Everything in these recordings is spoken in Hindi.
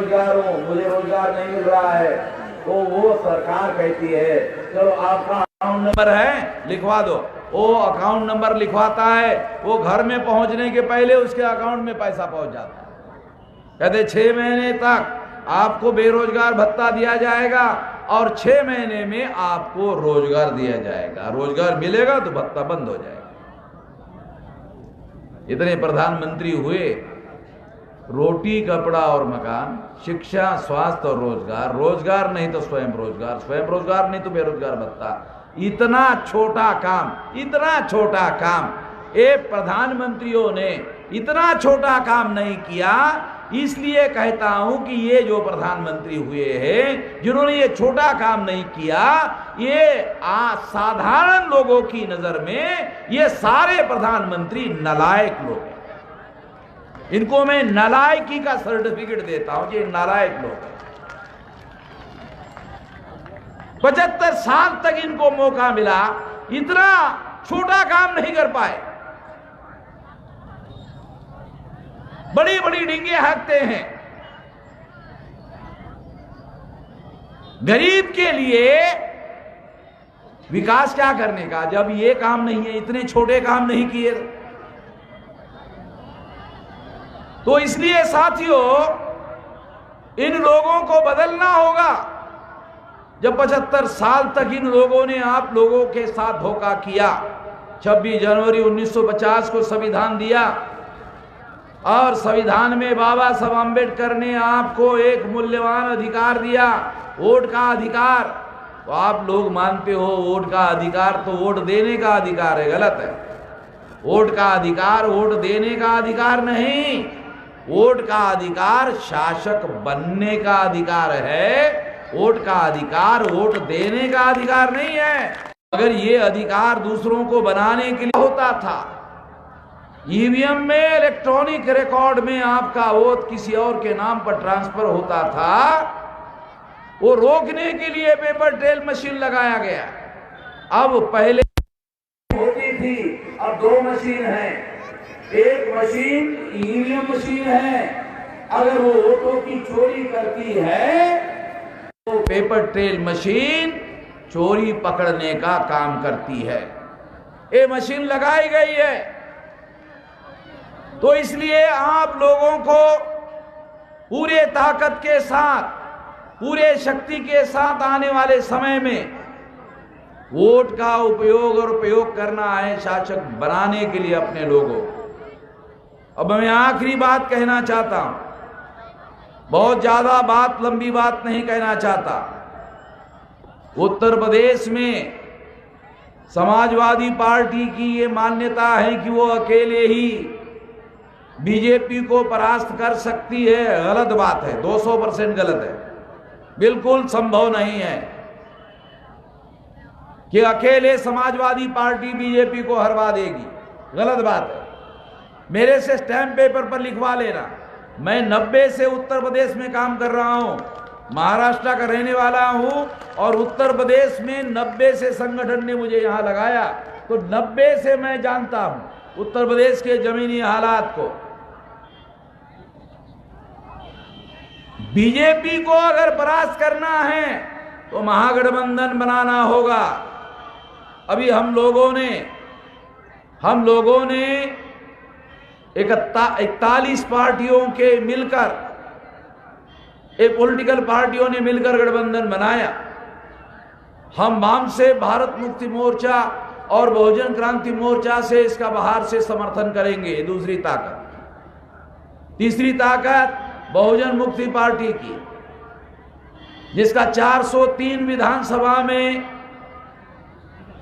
बेरोजगार हूँ, मुझे रोजगार नहीं मिल रहा है, तो वो सरकार कहती है चलो आपका अकाउंट नंबर है लिखवा दो। वो अकाउंट नंबर लिखवाता है, वो घर में पहुंचने के पहले उसके अकाउंट में पैसा पहुंच जाता है। कहते 6 महीने तक आपको बेरोजगार भत्ता दिया जाएगा और 6 महीने में आपको रोजगार दिया जाएगा। रोजगार मिलेगा तो भत्ता बंद हो जाएगा। इतने प्रधानमंत्री हुए, रोटी कपड़ा और मकान, शिक्षा स्वास्थ्य और रोजगार, रोजगार नहीं तो स्वयं रोजगार, स्वयं रोजगार नहीं तो बेरोजगार भत्ता। इतना छोटा काम, इतना छोटा काम ये प्रधानमंत्रियों ने इतना छोटा काम नहीं किया। इसलिए कहता हूं कि ये जो प्रधानमंत्री हुए हैं जिन्होंने ये छोटा काम नहीं किया, ये साधारण लोगों की नजर में ये सारे प्रधानमंत्री नालायक लोग हैं। इनको मैं नालायकी का सर्टिफिकेट देता हूं कि ये नालायक लोग हैं। 75 साल तक इनको मौका मिला, इतना छोटा काम नहीं कर पाए। बड़ी बड़ी डींगे हाँकते हैं। गरीब के लिए विकास क्या करने का, जब ये काम नहीं है, इतने छोटे काम नहीं किए। तो इसलिए साथियों इन लोगों को बदलना होगा। जब 75 साल तक इन लोगों ने आप लोगों के साथ धोखा किया, 26 जनवरी 1950 को संविधान दिया और संविधान में बाबा साहब अम्बेडकर ने आपको एक मूल्यवान अधिकार दिया, वोट का अधिकार। तो आप लोग मानते हो वोट का अधिकार तो वोट देने का अधिकार है, गलत है। वोट का अधिकार वोट देने का अधिकार नहीं, वोट का अधिकार शासक बनने का अधिकार है। वोट का अधिकार वोट देने का अधिकार नहीं है। अगर ये अधिकार दूसरों को बनाने के लिए होता था, ईवीएम में इलेक्ट्रॉनिक रिकॉर्ड में आपका वोट किसी और के नाम पर ट्रांसफर होता था, वो रोकने के लिए पेपर ट्रेल मशीन लगाया गया। अब पहले होती थी, अब 2 मशीन है। एक मशीन ईवीएम मशीन है, अगर वो वोटों की चोरी करती है तो पेपर ट्रेल मशीन चोरी पकड़ने का काम करती है। ये मशीन लगाई गई है। तो इसलिए आप लोगों को पूरे ताकत के साथ, पूरे शक्ति के साथ आने वाले समय में वोट का उपयोग और प्रयोग करना है शासक बनाने के लिए अपने लोगों। अब मैं आखिरी बात कहना चाहता हूं, बहुत ज्यादा बात, लंबी बात नहीं कहना चाहता। उत्तर प्रदेश में समाजवादी पार्टी की ये मान्यता है कि वो अकेले ही बीजेपी को परास्त कर सकती है। गलत बात है, 200% गलत है। बिल्कुल संभव नहीं है कि अकेले समाजवादी पार्टी बीजेपी को हरवा देगी, गलत बात है। मेरे से स्टैम्प पेपर पर लिखवा लेना। मैं 90 से उत्तर प्रदेश में काम कर रहा हूं, महाराष्ट्र का रहने वाला हूं और उत्तर प्रदेश में 90 से संगठन ने मुझे यहां लगाया, तो 90 से मैं जानता हूं उत्तर प्रदेश के जमीनी हालात को। बीजेपी को अगर परास्त करना है तो महागठबंधन बनाना होगा। अभी हम लोगों ने 41 पार्टियों के मिलकर, एक पॉलिटिकल पार्टियों ने मिलकर गठबंधन बनाया। हम वाम से भारत मुक्ति मोर्चा और बहुजन क्रांति मोर्चा से इसका बाहर से समर्थन करेंगे, दूसरी ताकत। तीसरी ताकत बहुजन मुक्ति पार्टी की, जिसका 403 विधानसभा में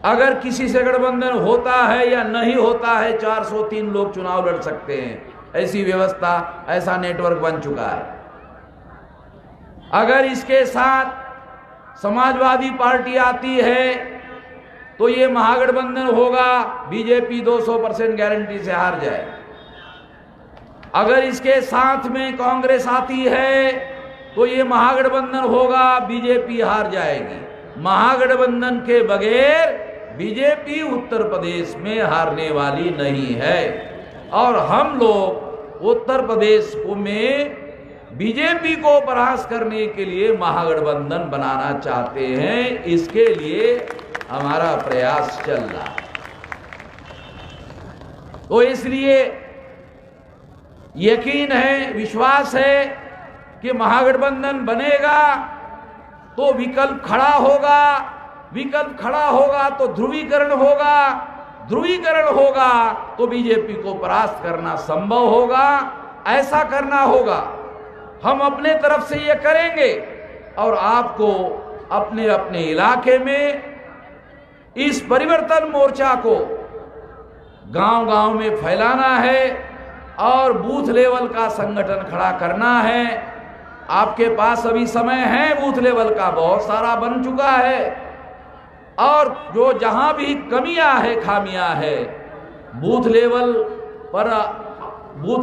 अगर किसी से गठबंधन होता है या नहीं होता है, 403 लोग चुनाव लड़ सकते हैं। ऐसी व्यवस्था, ऐसा नेटवर्क बन चुका है। अगर इसके साथ समाजवादी पार्टी आती है तो ये महागठबंधन होगा, बीजेपी 200% गारंटी से हार जाए। अगर इसके साथ में कांग्रेस आती है तो ये महागठबंधन होगा, बीजेपी हार जाएगी। महागठबंधन के बगैर बीजेपी उत्तर प्रदेश में हारने वाली नहीं है। और हम लोग उत्तर प्रदेश में बीजेपी को परास्त करने के लिए महागठबंधन बनाना चाहते हैं। इसके लिए हमारा प्रयास चल रहा है। तो इसलिए यकीन है, विश्वास है कि महागठबंधन बनेगा तो विकल्प खड़ा होगा, विकल्प खड़ा होगा तो ध्रुवीकरण होगा, ध्रुवीकरण होगा तो बीजेपी को परास्त करना संभव होगा। ऐसा करना होगा, हम अपने तरफ से ये करेंगे और आपको अपने अपने इलाके में इस परिवर्तन मोर्चा को गांव-गांव में फैलाना है और बूथ लेवल का संगठन खड़ा करना है। आपके पास अभी समय है, बूथ लेवल का बहुत सारा बन चुका है और जो जहां भी कमियां है, खामियां है, बूथ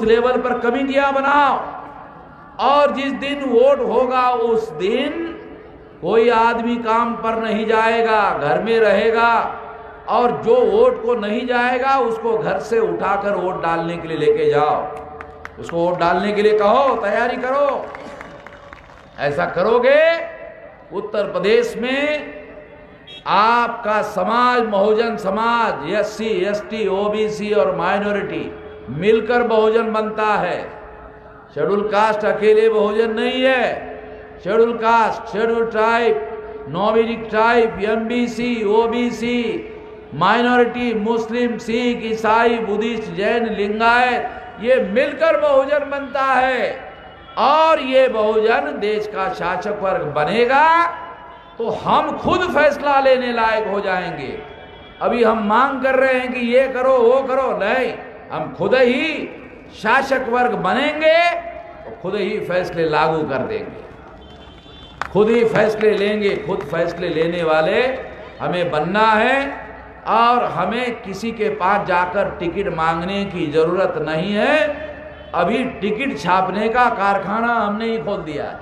लेवल पर कमिटियां बनाओ और जिस दिन वोट होगा उस दिन कोई आदमी काम पर नहीं जाएगा, घर में रहेगा और जो वोट को नहीं जाएगा उसको घर से उठाकर वोट डालने के लिए लेके जाओ, उसको वोट डालने के लिए कहो, तैयारी करो। ऐसा करोगे, उत्तर प्रदेश में आपका समाज, Bahujan Samaj, SC, ST, OBC और माइनॉरिटी मिलकर बहुजन बनता है। शेड्यूल कास्ट अकेले बहुजन नहीं है। Schedule caste, schedule tribe, nomadic tribe, MBC, OBC, minority, Muslim, Sikh, ईसाई, बुद्धिस्ट, जैन, लिंगायत, ये मिलकर बहुजन बनता है और ये बहुजन देश का शासक वर्ग बनेगा तो हम खुद फैसला लेने लायक हो जाएंगे। अभी हम मांग कर रहे हैं कि ये करो वो करो, नहीं, हम खुद ही शासक वर्ग बनेंगे तो खुद ही फैसले लागू कर देंगे, खुद ही फैसले लेंगे। खुद फैसले लेने वाले हमें बनना है और हमें किसी के पास जाकर टिकट मांगने की जरूरत नहीं है। अभी टिकट छापने का कारखाना हमने ही खोल दिया है।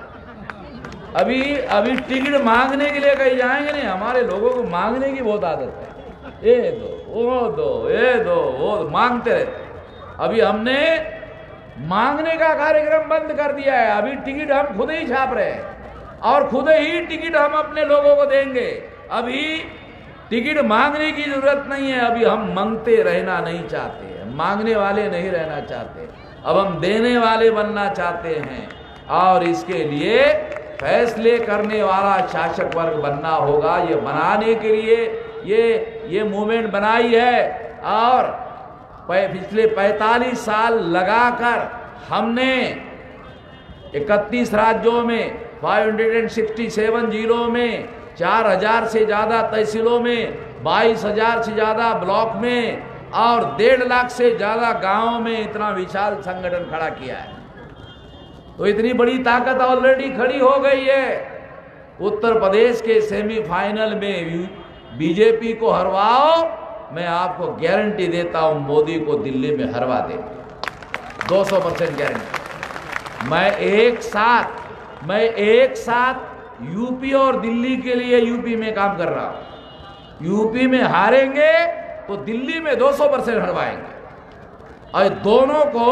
अभी टिकट मांगने के लिए कहीं जाएंगे नहीं, हमारे लोगों को मांगने की बहुत आदत है। ये दो, वो दो, ये दो, वो मांगते रहते। अभी हमने मांगने का कार्यक्रम बंद कर दिया है। अभी टिकट हम खुद ही छाप रहे हैं और खुद ही टिकट हम अपने लोगों को देंगे। अभी टिकट मांगने की जरूरत नहीं है। अभी हम मांगते रहना नहीं चाहते, मांगने वाले नहीं रहना चाहते, अब हम देने वाले बनना चाहते हैं और इसके लिए फैसले करने वाला शासक वर्ग बनना होगा। ये बनाने के लिए ये मूवमेंट बनाई है और पिछले 45 साल लगाकर हमने 31 राज्यों में, 567 जिलों में, 4000 से ज़्यादा तहसीलों में, 22,000 से ज़्यादा ब्लॉक में और 1.5 लाख से ज़्यादा गांवों में इतना विशाल संगठन खड़ा किया है। तो इतनी बड़ी ताकत ऑलरेडी खड़ी हो गई है। उत्तर प्रदेश के सेमीफाइनल में बीजेपी को हरवाओ, मैं आपको गारंटी देता हूं मोदी को दिल्ली में हरवा देंगे, 200% गारंटी। मैं एक साथ यूपी और दिल्ली के लिए यूपी में काम कर रहा हूं। यूपी में हारेंगे तो दिल्ली में 200% हरवाएंगे और दोनों को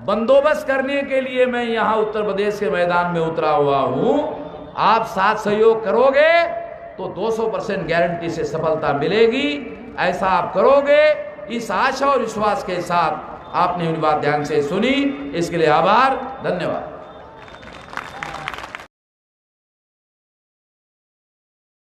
बंदोबस्त करने के लिए मैं यहां उत्तर प्रदेश के मैदान में उतरा हुआ हूं। आप साथ सहयोग करोगे तो 200% गारंटी से सफलता मिलेगी। ऐसा आप करोगे, इस आशा और विश्वास के साथ आपने मेरी बात ध्यान से सुनी, इसके लिए आभार, धन्यवाद।